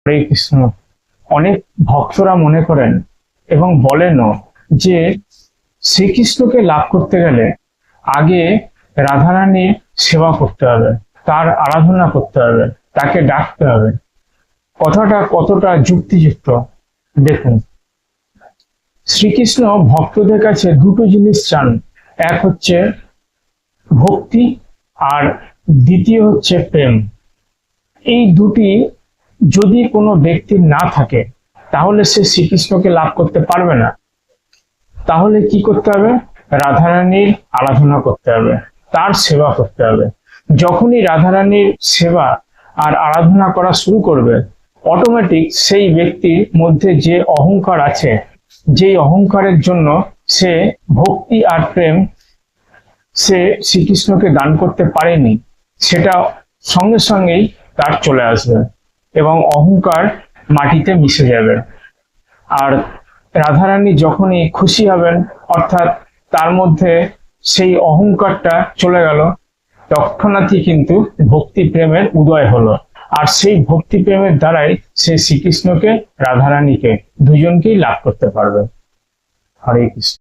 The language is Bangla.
হরে কৃষ্ণ। অনেক ভক্তরা মনে করেন এবং বলেনও যে শ্রীকৃষ্ণকে লাভ করতে গেলে আগে রাধারানীর সেবা করতে হবে, তার আরাধনা করতে হবে, তাকে ডাকতে হবে। কথাটা কতটা যুক্তিযুক্ত দেখুন। শ্রীকৃষ্ণ ভক্তদের কাছে দুটো জিনিস চান, এক হচ্ছে ভক্তি আর দ্বিতীয় হচ্ছে প্রেম। এই দুটি যদি কোনো ব্যক্তির না থাকে তাহলে সে শ্রীকৃষ্ণকে লাভ করতে পারবে না। তাহলে কি করতে হবে? রাধারানীর আরাধনা করতে হবে, তার সেবা করতে হবে। যখনই রাধারানীর সেবা আর আরাধনা করা শুরু করবে, অটোমেটিক সেই ব্যক্তির মধ্যে যে অহংকার আছে, যেই অহংকারের জন্য সে ভক্তি আর প্রেম সে শ্রীকৃষ্ণকে দান করতে পারেনি, সেটা সঙ্গে সঙ্গেই তার চলে আসবে এবং অহংকার মাটিতে মিশে যাবে। আর রাধারানী যখনই খুশি হবেন, অর্থাৎ তার মধ্যে সেই অহংকারটা চলে গেল, তৎক্ষণাৎই কিন্তু ভক্তি প্রেমের উদয় হলো। আর সেই ভক্তি প্রেমের দ্বারাই সে শ্রীকৃষ্ণকে, রাধারানীকে দুজনকেই লাভ করতে পারবে। হরে কৃষ্ণ।